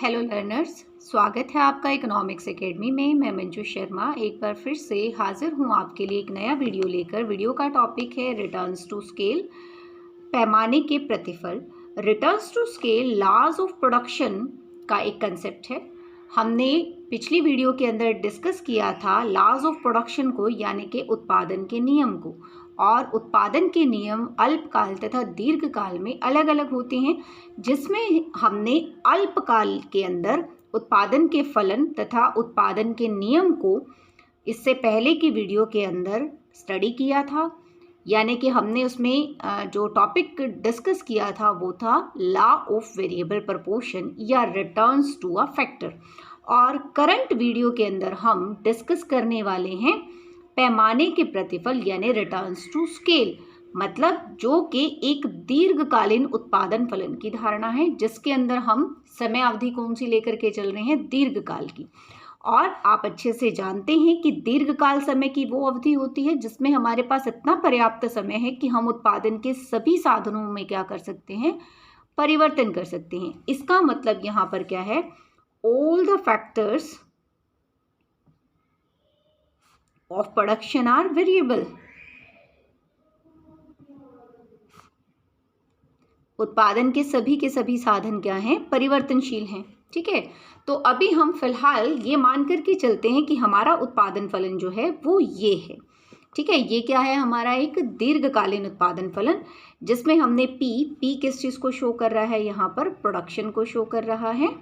Hello learners, स्वागत है आपका इकोनॉमिक्स एकेडमी में। मैं मंजू शर्मा एक बार फिर से हाजिर हूँ आपके लिए एक नया वीडियो लेकर। वीडियो का टॉपिक है रिटर्न्स टू स्केल, पैमाने के प्रतिफल। Returns to scale laws of production का एक कंसेप्ट है। हमने पिछली वीडियो के अंदर डिस्कस किया था लॉज ऑफ प्रोडक्शन को, यानी कि उत्पादन के नियम को। और उत्पादन के नियम अल्पकाल तथा दीर्घकाल में अलग अलग होते हैं, जिसमें हमने अल्पकाल के अंदर उत्पादन के फलन तथा उत्पादन के नियम को इससे पहले की वीडियो के अंदर स्टडी किया था। यानी कि हमने उसमें जो टॉपिक डिस्कस किया था वो था लॉ ऑफ वेरिएबल प्रपोर्शन या रिटर्न्स टू अ फैक्टर। और करंट वीडियो के अंदर हम डिस्कस करने वाले हैं पैमाने के प्रतिफल यानी रिटर्न्स टू स्केल, मतलब जो कि एक दीर्घकालीन उत्पादन फलन की धारणा है, जिसके अंदर हम समय अवधि कौन सी लेकर के चल रहे हैं, दीर्घकाल की। और आप अच्छे से जानते हैं कि दीर्घकाल समय की वो अवधि होती है जिसमें हमारे पास इतना पर्याप्त समय है कि हम उत्पादन के सभी साधनों में क्या कर सकते हैं, परिवर्तन कर सकते हैं। इसका मतलब यहाँ पर क्या है, all the factors of production are variable। उत्पादन के सभी साधन क्या हैं, परिवर्तनशील हैं। ठीक है, तो अभी हम फिलहाल ये मान करके चलते हैं कि हमारा उत्पादन फलन जो है वो ये है। ठीक है, ये क्या है, हमारा एक दीर्घकालीन उत्पादन फलन, जिसमें हमने पी किस चीज़ को शो कर रहा है, यहाँ पर प्रोडक्शन को शो कर रहा है।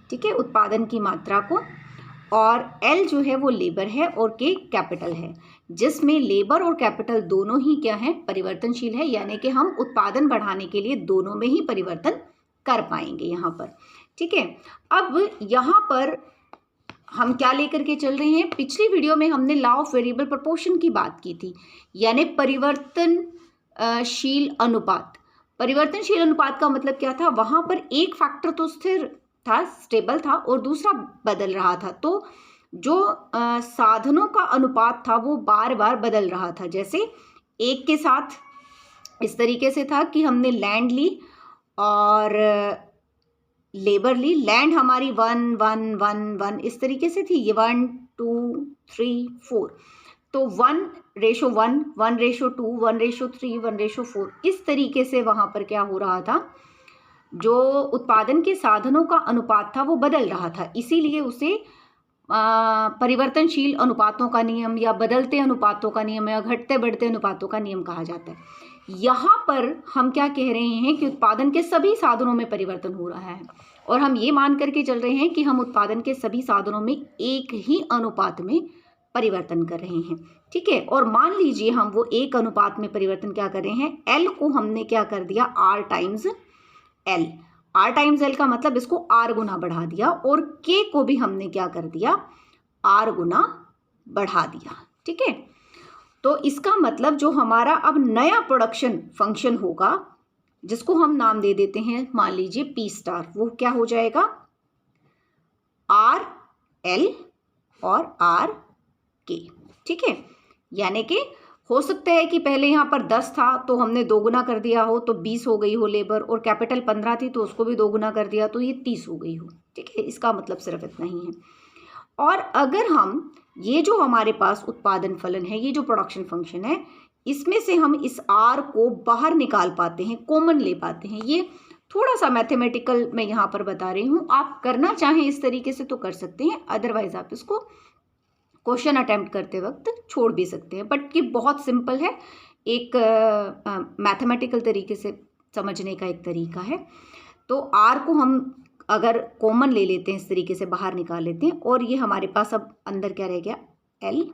ठीक है, उत्पादन की मात्रा को। और एल जो है वो लेबर है और के कैपिटल है, जिसमें लेबर और कैपिटल दोनों ही क्या है, परिवर्तनशील है। यानी कि हम उत्पादन बढ़ाने के लिए दोनों में ही परिवर्तन कर पाएंगे यहाँ पर। ठीक है, अब यहाँ पर हम क्या लेकर के चल रहे हैं, पिछली वीडियो में हमने लॉ ऑफ वेरिएबल प्रोपोर्शन की बात की थी, यानी परिवर्तनशील अनुपात। परिवर्तनशील अनुपात का मतलब क्या था, वहां पर एक फैक्टर तो स्थिर था, स्टेबल था, और दूसरा बदल रहा था। तो जो साधनों का अनुपात था वो बार बार बदल रहा था। जैसे एक के साथ इस तरीके से था कि हमने लैंड ली और लेबर ली। लैंड हमारी 1 1 1 1 इस तरीके से थी, ये 1 2 3 4। तो 1:1, 1:2, 1:3, 1:4 इस तरीके से वहां पर क्या हो रहा था, जो उत्पादन के साधनों का अनुपात था वो बदल रहा था। इसीलिए उसे परिवर्तनशील अनुपातों का नियम या बदलते अनुपातों का नियम या घटते बढ़ते अनुपातों का नियम कहा जाता है। यहाँ पर हम क्या कह रहे हैं कि उत्पादन के सभी साधनों में परिवर्तन हो रहा है, और हम ये मान करके चल रहे हैं कि हम उत्पादन के सभी साधनों में एक ही अनुपात में परिवर्तन कर रहे हैं। ठीक है, और मान लीजिए हम वो एक अनुपात में परिवर्तन क्या कर रहे हैं, एल को हमने क्या कर दिया, आर टाइम्स एल का मतलब इसको आर गुना बढ़ा दिया, और के को भी हमने क्या कर दिया, आर गुना बढ़ा दिया। ठीक है, तो इसका मतलब जो हमारा अब नया प्रोडक्शन फंक्शन होगा, जिसको हम नाम दे देते हैं, मान लीजिए पी स्टार, वो क्या हो जाएगा, आर एल और आर के। ठीक है, यानी कि हो सकता है कि पहले यहाँ पर 10 था तो हमने 2 गुना कर दिया हो तो 20 हो गई हो लेबर, और कैपिटल 15 थी तो उसको भी 2 गुना कर दिया तो ये 30 हो गई हो। ठीक है, इसका मतलब सिर्फ इतना ही है। और अगर हम ये जो हमारे पास उत्पादन फलन है, ये जो प्रोडक्शन फंक्शन है, इसमें से हम इस आर को बाहर निकाल पाते हैं, कॉमन ले पाते हैं। ये थोड़ा सा मैथमेटिकल मैं यहाँ पर बता रही हूँ, आप करना चाहें इस तरीके से तो कर सकते हैं, अदरवाइज आप इसको क्वेश्चन अटेम्प्ट करते वक्त छोड़ भी सकते हैं। बट ये बहुत सिंपल है, एक मैथमेटिकल तरीके से समझने का एक तरीका है। तो आर को हम अगर कॉमन ले लेते हैं, इस तरीके से बाहर निकाल लेते हैं, और ये हमारे पास अब अंदर क्या रह गया, एल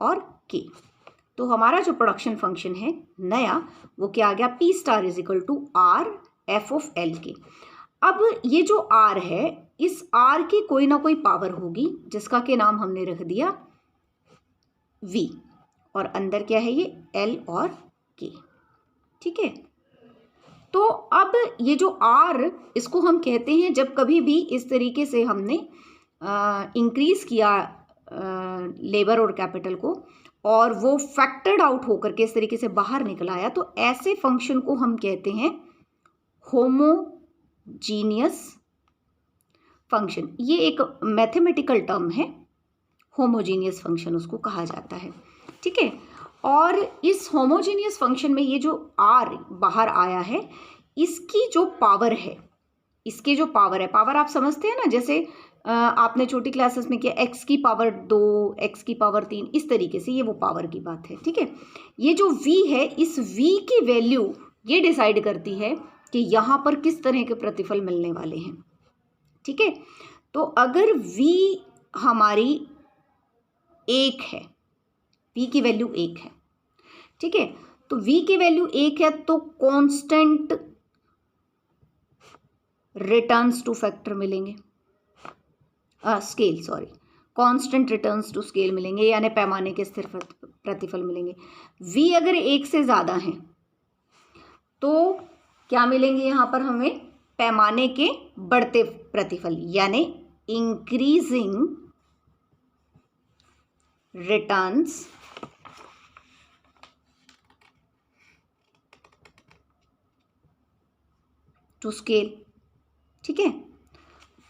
और के। तो हमारा जो प्रोडक्शन फंक्शन है नया, वो क्या आ गया, P star is equal to R F of L K. अब ये जो आर है, इस आर की कोई ना कोई पावर होगी, जिसका के नाम हमने रख दिया v, और अंदर क्या है, ये l और k। ठीक है, तो अब ये जो r, इसको हम कहते हैं जब कभी भी इस तरीके से हमने इंक्रीज किया लेबर और कैपिटल को, और वो फैक्टर्ड आउट होकर के इस तरीके से बाहर निकल आया, तो ऐसे फंक्शन को हम कहते हैं होमोजीनियस फंक्शन, ये एक मैथमेटिकल टर्म है, होमोजीनियस फंक्शन उसको कहा जाता है, ठीक है। और इस होमोजीनियस फंक्शन में ये जो आर बाहर आया है, इसकी जो पावर है, इसके जो पावर है, पावर आप समझते हैं ना, जैसे आपने छोटी क्लासेस में किया x की पावर 2, x की पावर 3, इस तरीके से, ये वो पावर की बात है, ठीक है। ये जो v है, इस v की वैल्यू ये डिसाइड करती है कि यहाँ पर किस तरह के प्रतिफल मिलने वाले हैं, ठीक है। तो अगर v हमारी 1 है, v की वैल्यू 1 है, ठीक है, तो v की वैल्यू 1 है, तो कांस्टेंट रिटर्न्स टू फैक्टर मिलेंगे, scale, sorry, constant returns to scale मिलेंगे, यानी पैमाने के स्थिर प्रतिफल मिलेंगे। v अगर 1 से ज़्यादा है तो क्या मिलेंगे यहाँ पर हमें? पैमाने के बढ़ते प्रतिफल, यानी इंक्रीजिंग रिटर्न्स टू स्केल, ठीक है।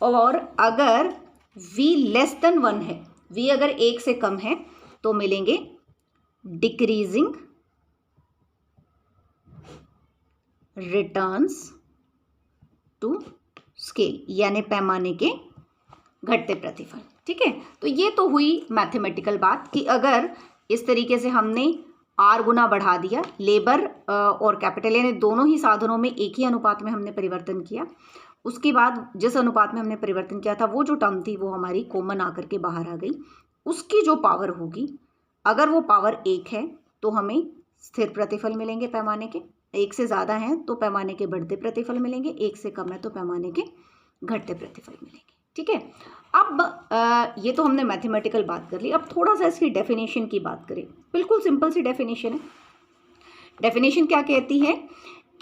और अगर v लेस देन 1 है, v अगर 1 से कम है, तो मिलेंगे डिक्रीजिंग रिटर्न्स टू स्केल, यानी पैमाने के घटते प्रतिफल, ठीक है। तो ये तो हुई मैथमेटिकल बात कि अगर इस तरीके से हमने r गुना बढ़ा दिया, लेबर और कैपिटल यानी दोनों ही साधनों में एक ही अनुपात में हमने परिवर्तन किया, उसके बाद जिस अनुपात में हमने परिवर्तन किया था वो जो टर्म थी वो हमारी कॉमन आकर के बाहर आ गई, उसकी जो पावर होगी, अगर वो पावर 1 है तो हमें स्थिर प्रतिफल मिलेंगे पैमाने के, 1 से ज़्यादा हैं तो पैमाने के बढ़ते प्रतिफल मिलेंगे, 1 से कम है तो पैमाने के घटते प्रतिफल मिलेंगे, ठीक है। अब ये तो हमने मैथमेटिकल बात कर ली, अब थोड़ा सा इसकी डेफिनेशन की बात करें। बिल्कुल सिंपल सी डेफिनेशन है। डेफिनेशन क्या कहती है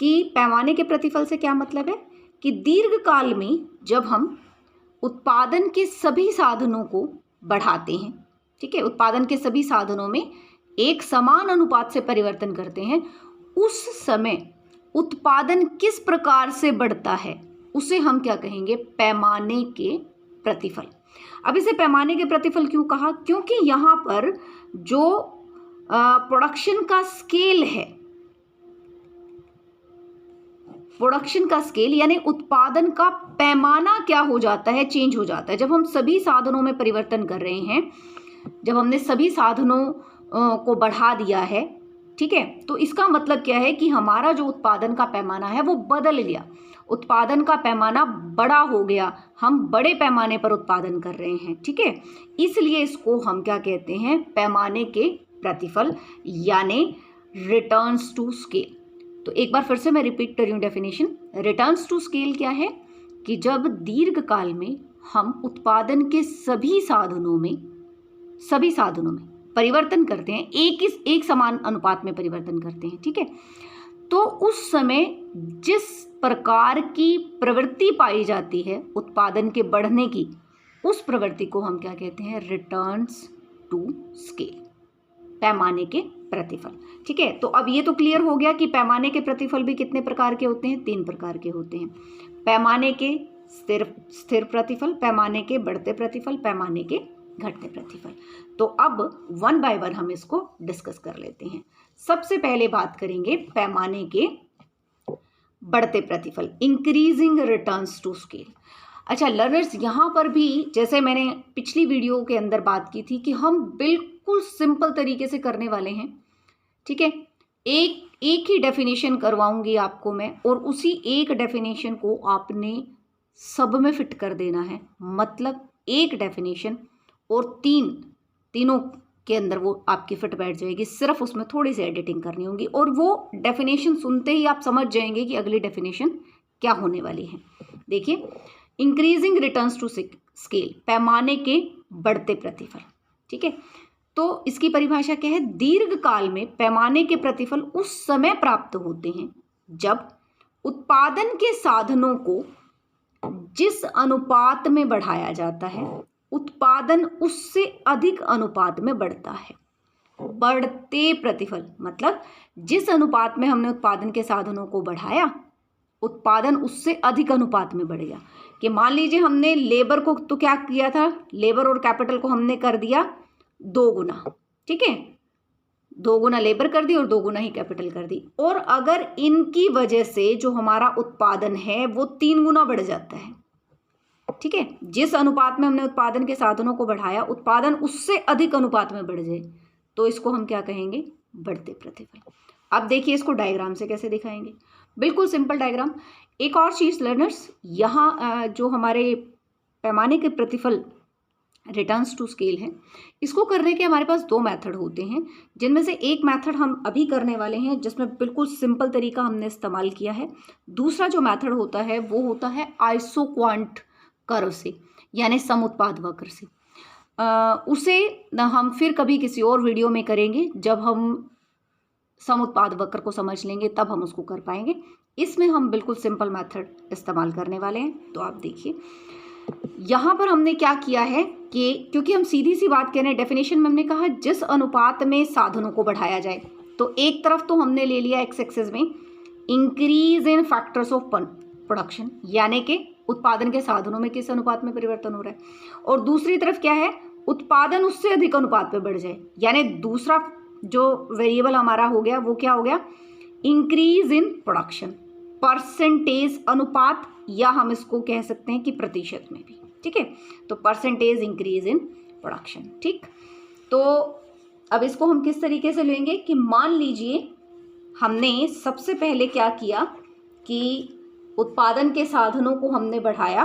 कि पैमाने के प्रतिफल से क्या मतलब है कि दीर्घ काल में जब हम उत्पादन के सभी साधनों को बढ़ाते हैं, ठीक है, उत्पादन के सभी साधनों में एक समान अनुपात से परिवर्तन करते हैं, उस समय उत्पादन किस प्रकार से बढ़ता है उसे हम क्या कहेंगे? पैमाने के प्रतिफल। अब इसे पैमाने के प्रतिफल क्यों कहा? क्योंकि यहाँ पर जो प्रोडक्शन का स्केल है, प्रोडक्शन का स्केल यानी उत्पादन का पैमाना क्या हो जाता है? चेंज हो जाता है। जब हम सभी साधनों में परिवर्तन कर रहे हैं, जब हमने सभी साधनों को बढ़ा दिया है, ठीक है, तो इसका मतलब क्या है कि हमारा जो उत्पादन का पैमाना है वो बदल गया, उत्पादन का पैमाना बड़ा हो गया, हम बड़े पैमाने पर उत्पादन कर रहे हैं, ठीक है। इसलिए इसको हम क्या कहते हैं? पैमाने के प्रतिफल, यानी रिटर्न्स टू स्केल। तो एक बार फिर से मैं रिपीट कर रही हूँ डेफिनेशन। रिटर्न्स टू स्केल क्या है कि जब दीर्घ काल में हम उत्पादन के सभी साधनों में परिवर्तन करते हैं, एक समान अनुपात में परिवर्तन करते हैं, ठीक है, तो उस समय जिस प्रकार की प्रवृत्ति पाई जाती है उत्पादन के बढ़ने की, उस प्रवृत्ति को हम क्या कहते हैं? रिटर्न्स टू स्केल, पैमाने के प्रतिफल, ठीक है। तो अब ये तो क्लियर हो गया कि पैमाने के प्रतिफल भी कितने प्रकार के होते हैं? 3 प्रकार के होते हैं। पैमाने के स्थिर प्रतिफल, पैमाने के बढ़ते प्रतिफल, पैमाने के घटते प्रतिफल। तो अब 1 बाय 1 हम इसको डिस्कस कर लेते हैं। सबसे पहले बात करेंगे पैमाने के बढ़ते प्रतिफल, इंक्रीजिंग रिटर्न्स टू स्केल। अच्छा लर्नर्स, यहाँ पर भी जैसे मैंने पिछली वीडियो के अंदर बात की थी कि हम बिल्कुल सिंपल तरीके से करने वाले हैं, ठीक है। एक ही डेफिनेशन करवाऊंगी आपको मैं, और उसी एक डेफिनेशन को आपने सब में फिट कर देना है। मतलब एक डेफिनेशन और तीनों के अंदर वो आपकी फिट बैठ जाएगी, सिर्फ उसमें थोड़ी सी एडिटिंग करनी होगी, और वो डेफिनेशन सुनते ही आप समझ जाएंगे कि अगली डेफिनेशन क्या होने वाली है। देखिए, इंक्रीजिंग रिटर्न्स टू स्केल, पैमाने के बढ़ते प्रतिफल, ठीक है। तो इसकी परिभाषा क्या है? दीर्घ काल में पैमाने के प्रतिफल उस समय प्राप्त होते हैं जब उत्पादन के साधनों को जिस अनुपात में बढ़ाया जाता है, उत्पादन उससे अधिक अनुपात में बढ़ता है। बढ़ते प्रतिफल मतलब जिस अनुपात में हमने उत्पादन के साधनों को बढ़ाया, उत्पादन उससे अधिक अनुपात में बढ़ गया। कि मान लीजिए हमने लेबर को तो क्या किया था, लेबर और कैपिटल को हमने कर दिया 2 गुना, ठीक है, 2 गुना लेबर कर दी और 2 गुना ही कैपिटल कर दी। और अगर इनकी वजह से जो हमारा उत्पादन है वो 3 गुना बढ़ जाता है, ठीक है, जिस अनुपात में हमने उत्पादन के साधनों को बढ़ाया उत्पादन उससे अधिक अनुपात में बढ़ जाए तो इसको हम क्या कहेंगे, बढ़ते प्रतिफल। अब देखिए इसको डायग्राम से कैसे दिखाएंगे, बिल्कुल सिंपल डायग्राम। एक और चीज लर्नर्स, यहाँ जो हमारे पैमाने के प्रतिफल रिटर्न्स टू स्केल है, इसको करने के हमारे पास 2 मेथड होते हैं, जिनमें से एक मेथड हम अभी करने वाले हैं जिसमें बिल्कुल सिंपल तरीका हमने इस्तेमाल किया है। दूसरा जो मेथड होता है वो होता है आइसोक्वांट कर्व से, यानी समुत्पाद वक्र से। उसे हम फिर कभी किसी और वीडियो में करेंगे, जब हम समुत्पाद वक्र को समझ लेंगे तब हम उसको कर पाएंगे। इसमें हम बिल्कुल सिंपल मेथड इस्तेमाल करने वाले हैं। तो आप देखिए यहाँ पर हमने क्या किया है कि क्योंकि हम सीधी सी बात कह रहे हैं, डेफिनेशन में हमने कहा जिस अनुपात में साधनों को बढ़ाया जाए, तो एक तरफ तो हमने ले लिया एक्स एक्सिस में increase in factors of production, यानी कि उत्पादन के साधनों में किस अनुपात में परिवर्तन हो रहा है, और दूसरी तरफ क्या है, उत्पादन उससे अधिक अनुपात में बढ़ जाए, यानी दूसरा जो वेरिएबल हमारा हो गया वो क्या हो गया, इंक्रीज इन प्रोडक्शन, परसेंटेज अनुपात, या हम इसको कह सकते हैं कि प्रतिशत में भी, ठीक है, तो परसेंटेज इंक्रीज इन प्रोडक्शन। ठीक, तो अब इसको हम किस तरीके से लेंगे कि मान लीजिए हमने सबसे पहले क्या किया कि उत्पादन के साधनों को हमने बढ़ाया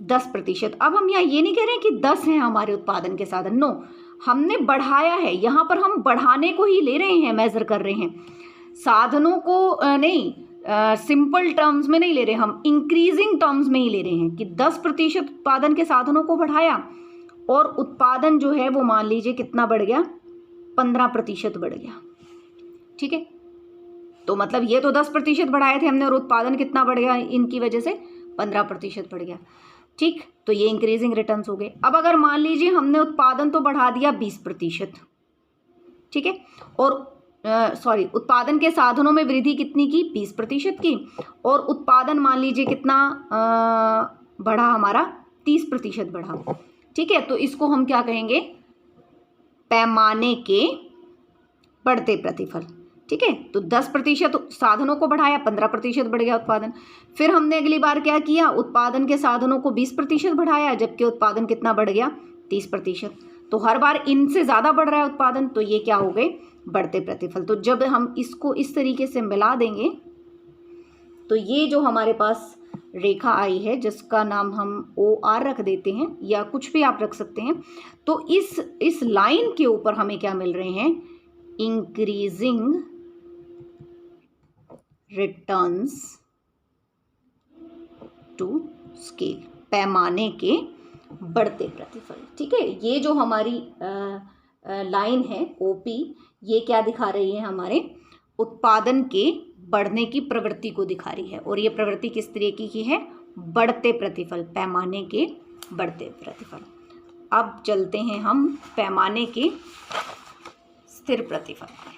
10%। अब हम यहाँ ये नहीं कह रहे हैं कि 10 हैं हमारे उत्पादन के साधन, नो, हमने बढ़ाया है, यहाँ पर हम बढ़ाने को ही ले रहे हैं, मेजर कर रहे हैं, साधनों को नहीं, सिंपल टर्म्स में नहीं ले रहे, हम इंक्रीजिंग टर्म्स में ही ले रहे हैं कि 10% उत्पादन के साधनों को बढ़ाया और उत्पादन जो है वो मान लीजिए कितना बढ़ गया, 15% बढ़ गया, ठीक है। तो मतलब ये तो 10% बढ़ाए थे हमने और उत्पादन कितना बढ़ गया, इनकी वजह से 15% बढ़ गया, ठीक, तो ये इंक्रीजिंग रिटर्न्स हो गए। अब अगर मान लीजिए हमने उत्पादन तो बढ़ा दिया 20%, ठीक है, और उत्पादन के साधनों में वृद्धि कितनी की, 20% की, और उत्पादन मान लीजिए कितना बढ़ा हमारा, 30% बढ़ा, ठीक है, तो इसको हम क्या कहेंगे, पैमाने के बढ़ते प्रतिफल, ठीक है। तो 10% साधनों को बढ़ाया, 15% बढ़ गया उत्पादन। फिर हमने अगली बार क्या किया, उत्पादन के साधनों को 20% बढ़ाया, जबकि उत्पादन कितना बढ़ गया, 30%। तो हर बार इनसे ज़्यादा बढ़ रहा है उत्पादन, तो ये क्या हो गए, बढ़ते प्रतिफल। तो जब हम इसको इस तरीके से मिला देंगे तो ये जो हमारे पास रेखा आई है, जिसका नाम हम OR रख देते हैं या कुछ भी आप रख सकते हैं, तो इस लाइन के ऊपर हमें क्या मिल रहे हैं, इंक्रीजिंग रिटर्न्स टू स्केल, पैमाने के बढ़ते प्रतिफल, ठीक है। ये जो हमारी लाइन है OP, ये क्या दिखा रही है, हमारे उत्पादन के बढ़ने की प्रवृत्ति को दिखा रही है, और ये प्रवृत्ति किस तरीके की है, बढ़ते प्रतिफल, पैमाने के बढ़ते प्रतिफल। अब चलते हैं हम पैमाने के स्थिर प्रतिफल पर,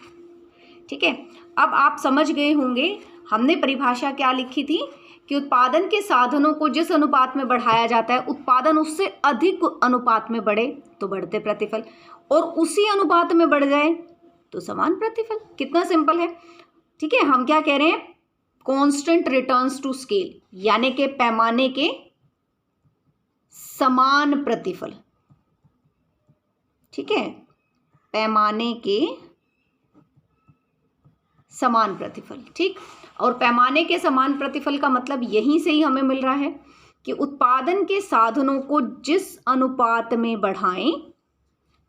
ठीक है। अब आप समझ गए होंगे हमने परिभाषा क्या लिखी थी कि उत्पादन के साधनों को जिस अनुपात में बढ़ाया जाता है उत्पादन उससे अधिक अनुपात में बढ़े तो बढ़ते प्रतिफल, और उसी अनुपात में बढ़ जाए तो समान प्रतिफल। कितना सिंपल है, ठीक है। हम क्या कह रहे हैं, कांस्टेंट रिटर्न्स टू स्केल, यानी कि पैमाने के समान प्रतिफल, ठीक है, पैमाने के समान प्रतिफल, ठीक। और पैमाने के समान प्रतिफल का मतलब यहीं से ही हमें मिल रहा है कि उत्पादन के साधनों को जिस अनुपात में बढ़ाएं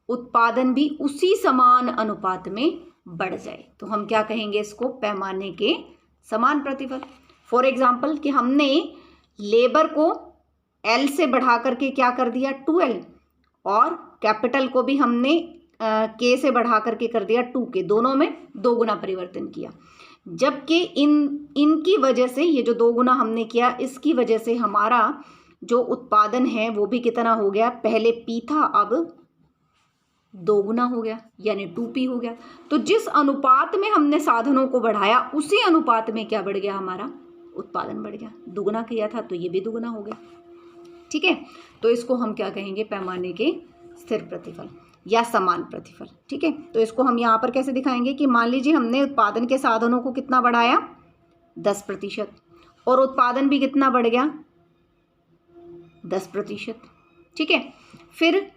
उत्पादन भी उसी समान अनुपात में बढ़ जाए, तो हम क्या कहेंगे इसको, पैमाने के समान प्रतिफल। फॉर एग्जाम्पल कि हमने लेबर को L से बढ़ा करके क्या कर दिया, 2L, और कैपिटल को भी हमने K से बढ़ा करके कर दिया 2K, दोनों में 2 गुना परिवर्तन किया, जबकि इनकी वजह से, ये जो 2 गुना हमने किया, इसकी वजह से हमारा जो उत्पादन है वो भी कितना हो गया, पहले P था अब दोगुना हो गया, यानी 2p हो गया। तो जिस अनुपात में हमने साधनों को बढ़ाया उसी अनुपात में क्या बढ़ गया, हमारा उत्पादन बढ़ गया। दुगुना किया था तो ये भी दुगुना हो गया। ठीक है, तो इसको हम क्या कहेंगे, पैमाने के स्थिर प्रतिफल या समान प्रतिफल। ठीक है, तो इसको हम यहाँ पर कैसे दिखाएंगे कि मान लीजिए हमने उत्पादन के साधनों को कितना बढ़ाया, 10%, और उत्पादन भी कितना बढ़ गया, 10%। ठीक है, फिर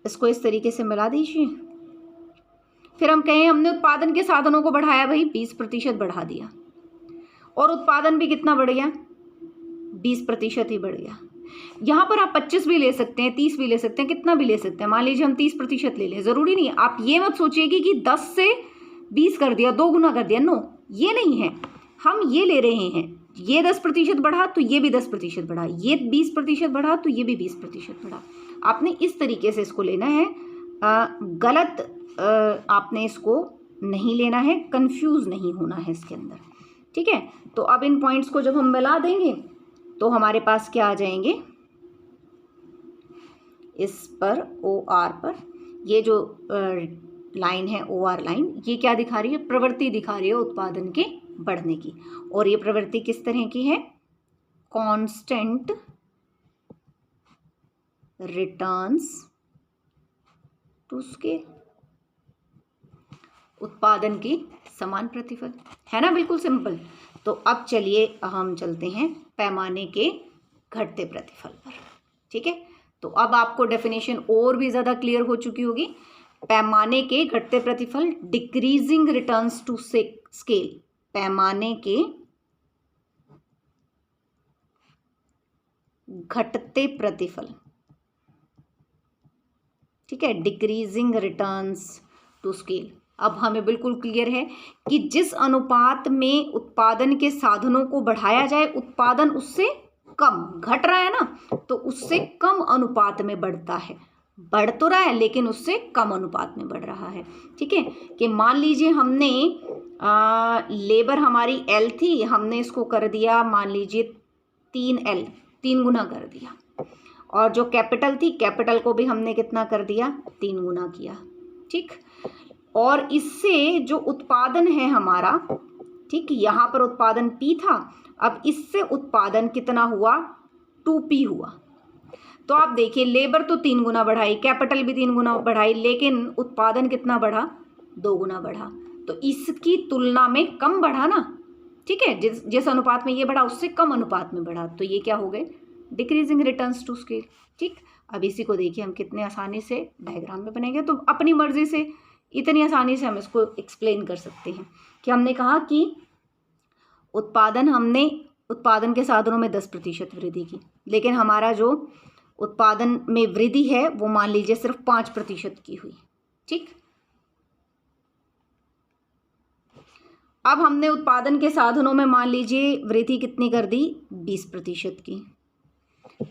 इसको इस तरीके से मिला दीजिए। फिर हम कहें हमने उत्पादन के साधनों को बढ़ाया, भाई 20% बढ़ा दिया, और उत्पादन भी कितना बढ़ गया, 20% ही बढ़ गया। यहाँ पर आप 25 भी ले सकते हैं, 30 भी ले सकते हैं, कितना भी ले सकते हैं। मान लीजिए हम 30% ले लें, ज़रूरी नहीं है। आप ये मत सोचिएगा कि 10 से 20 कर दिया, 2 गुना कर दिया, नो, ये नहीं है। हम ये ले रहे हैं, ये 10% बढ़ा तो ये भी 10% बढ़ा, ये 20% बढ़ा तो ये भी 20% बढ़ा। आपने इस तरीके से इसको लेना है, गलत आपने इसको नहीं लेना है, कंफ्यूज नहीं होना है इसके अंदर। ठीक है, तो अब इन पॉइंट्स को जब हम मिला देंगे तो हमारे पास क्या आ जाएंगे, इस पर OR पर ये जो लाइन है OR लाइन, ये क्या दिखा रही है, प्रवृत्ति दिखा रही है उत्पादन के बढ़ने की। और ये प्रवृत्ति किस तरह की है, कांस्टेंट रिटर्न्स टू स्केल, उत्पादन की समान प्रतिफल, है ना, बिल्कुल सिंपल। तो अब चलिए हम चलते हैं पैमाने के घटते प्रतिफल पर। ठीक है, तो अब आपको डेफिनेशन और भी ज़्यादा क्लियर हो चुकी होगी। पैमाने के घटते प्रतिफल, डिक्रीजिंग रिटर्न्स टू स्केल, पैमाने के घटते प्रतिफल। ठीक है, डिक्रीजिंग रिटर्न्स टू स्केल। अब हमें बिल्कुल क्लियर है कि जिस अनुपात में उत्पादन के साधनों को बढ़ाया जाए, उत्पादन उससे कम, घट रहा है ना, तो उससे कम अनुपात में बढ़ता है। बढ़ तो रहा है लेकिन उससे कम अनुपात में बढ़ रहा है। ठीक है, कि मान लीजिए हमने लेबर हमारी L थी, हमने इसको कर दिया मान लीजिए 3L, 3 गुना कर दिया। और जो कैपिटल थी, कैपिटल को भी हमने कितना कर दिया, 3 गुना किया। ठीक, और इससे जो उत्पादन है हमारा, ठीक, यहाँ पर उत्पादन P था, अब इससे उत्पादन कितना हुआ, 2P हुआ। तो आप देखिए, लेबर तो 3 गुना बढ़ाई, कैपिटल भी 3 गुना बढ़ाई, लेकिन उत्पादन कितना बढ़ा, 2 गुना बढ़ा। तो इसकी तुलना में कम बढ़ा ना। ठीक है, जिस अनुपात में ये बढ़ा उससे कम अनुपात में बढ़ा, तो ये क्या हो गए, डिक्रीजिंग रिटर्न्स टू स्केल। ठीक, अब इसी को देखिए हम कितने आसानी से डायग्राम में बनेंगे। तो अपनी मर्जी से इतनी आसानी से हम इसको एक्सप्लेन कर सकते हैं कि हमने कहा कि हमने उत्पादन के साधनों में 10% वृद्धि की, लेकिन हमारा जो उत्पादन में वृद्धि है वो मान लीजिए सिर्फ 5% की हुई। ठीक, अब हमने उत्पादन के साधनों में मान लीजिए वृद्धि कितनी कर दी, 20% की।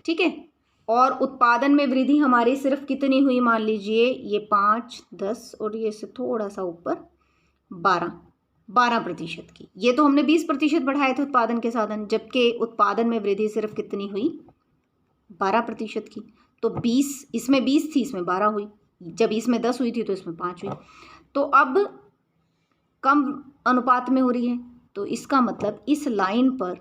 ठीक है, और उत्पादन में वृद्धि हमारी सिर्फ कितनी हुई, मान लीजिए ये 5, 10 और ये से थोड़ा सा ऊपर 12% की। ये तो हमने 20% बढ़ाए थे उत्पादन के साधन, जबकि उत्पादन में वृद्धि सिर्फ कितनी हुई, 12% की। तो 20, इसमें 20 थी, इसमें 12 हुई। जब इसमें 10 हुई थी तो इसमें 5 हुई। तो अब कम अनुपात में हो रही है, तो इसका मतलब इस लाइन पर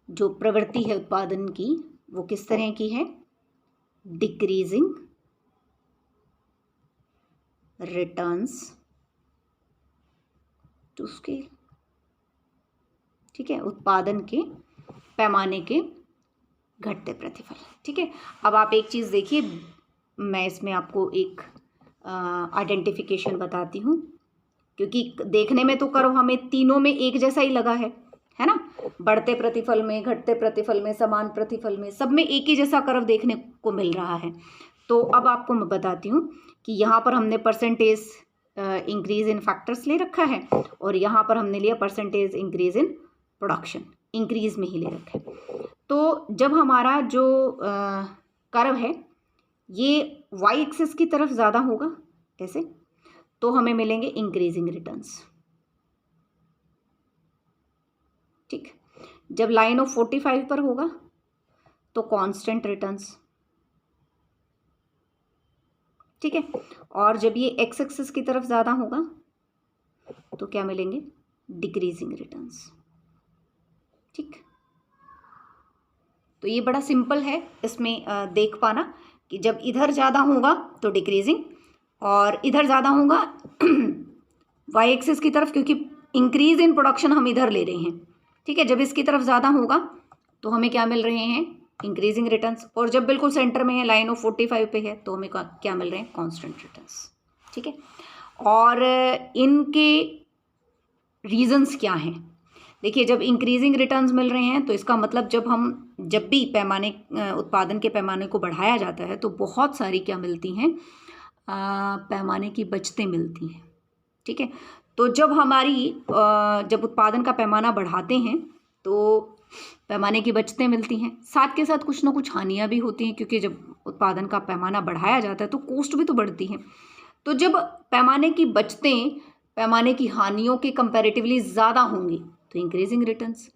जो प्रवृत्ति है उत्पादन की वो किस तरह की है, डिक्रीजिंग रिटर्न्स टू स्केल। ठीक है, उत्पादन के पैमाने के घटते प्रतिफल। ठीक है, अब आप एक चीज़ देखिए, मैं इसमें आपको एक आइडेंटिफिकेशन बताती हूँ, क्योंकि देखने में तो कर्व हमें तीनों में एक जैसा ही लगा है ना, बढ़ते प्रतिफल में, घटते प्रतिफल में, समान प्रतिफल में, सब में एक ही जैसा कर्व देखने को मिल रहा है। तो अब आपको मैं बताती हूँ कि यहाँ पर हमने परसेंटेज इंक्रीज इन फैक्टर्स ले रखा है, और यहाँ पर हमने लिया percentage increase in production, increase में ही ले रखा है। तो जब हमारा जो कर्व है ये वाई एक्सिस की तरफ ज़्यादा होगा ऐसे, तो हमें मिलेंगे इंक्रीजिंग रिटर्न्स। ठीक, जब लाइन ऑफ 45 पर होगा तो कांस्टेंट रिटर्न्स। ठीक है। और जब ये एक्स एक्सिस की तरफ ज़्यादा होगा तो क्या मिलेंगे, डिक्रीजिंग रिटर्न्स। ठीक, तो ये बड़ा सिंपल है इसमें देख पाना कि जब इधर ज़्यादा होगा तो डिक्रीजिंग, और इधर ज़्यादा होगा वाई एक्सिस की तरफ, क्योंकि इंक्रीज इन प्रोडक्शन हम इधर ले रहे हैं। ठीक है, जब इसकी तरफ ज़्यादा होगा तो हमें क्या मिल रहे हैं, इंक्रीजिंग रिटर्न्स, और जब बिल्कुल सेंटर में है, लाइन ऑफ 45 पे है, तो हमें क्या मिल रहे हैं, कांस्टेंट रिटर्न्स। ठीक है, और इनके रीजंस क्या हैं, देखिए जब इंक्रीजिंग रिटर्न्स मिल रहे हैं तो इसका मतलब जब भी उत्पादन के पैमाने को बढ़ाया जाता है तो बहुत सारी क्या मिलती हैं, पैमाने की बचतें मिलती हैं। ठीक है, तो जब उत्पादन का पैमाना बढ़ाते हैं तो पैमाने की बचतें मिलती हैं, साथ के साथ कुछ ना कुछ हानियाँ भी होती हैं, क्योंकि जब उत्पादन का पैमाना बढ़ाया जाता है तो कॉस्ट भी तो बढ़ती है। तो जब पैमाने की बचतें पैमाने की हानियों के कंपैरेटिवली ज़्यादा होंगी तो इंक्रीजिंग रिटर्न्स,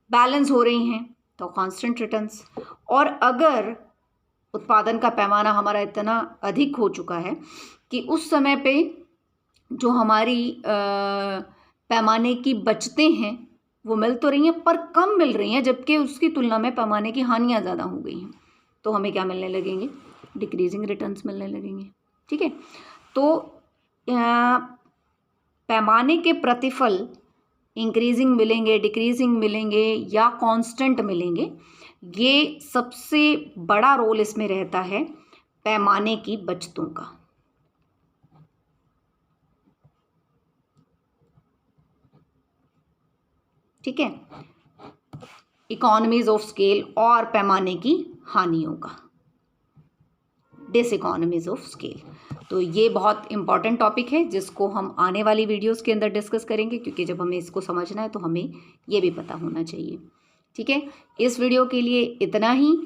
बैलेंस हो रही हैं तो कांस्टेंट रिटर्न्स। और अगर उत्पादन का पैमाना हमारा इतना अधिक हो चुका है कि उस समय पे जो हमारी पैमाने की बचतें हैं वो मिल तो रही हैं पर कम मिल रही हैं, जबकि उसकी तुलना में पैमाने की हानियाँ ज़्यादा हो गई हैं, तो हमें क्या मिलने लगेंगे, डिक्रीजिंग रिटर्न्स मिलने लगेंगे। ठीक है, तो पैमाने के प्रतिफल इंक्रीजिंग मिलेंगे, डिक्रीजिंग मिलेंगे या कांस्टेंट मिलेंगे, ये सबसे बड़ा रोल इसमें रहता है पैमाने की बचतों का। ठीक है, इकोनॉमीज ऑफ स्केल और पैमाने की हानियों का, डिसइकोनॉमीज ऑफ स्केल। तो ये बहुत इंपॉर्टेंट टॉपिक है जिसको हम आने वाली वीडियोस के अंदर डिस्कस करेंगे, क्योंकि जब हमें इसको समझना है तो हमें ये भी पता होना चाहिए। ठीक है, इस वीडियो के लिए इतना ही,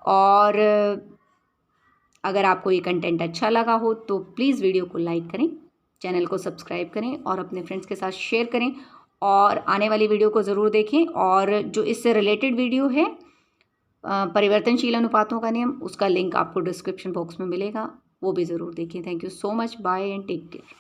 और अगर आपको ये कंटेंट अच्छा लगा हो तो प्लीज़ वीडियो को लाइक करें, चैनल को सब्सक्राइब करें और अपने फ्रेंड्स के साथ शेयर करें, और आने वाली वीडियो को ज़रूर देखें। और जो इससे रिलेटेड वीडियो है परिवर्तनशील अनुपातों का नियम, उसका लिंक आपको डिस्क्रिप्शन बॉक्स में मिलेगा, वो भी ज़रूर देखें। Thank you so much, bye and take care.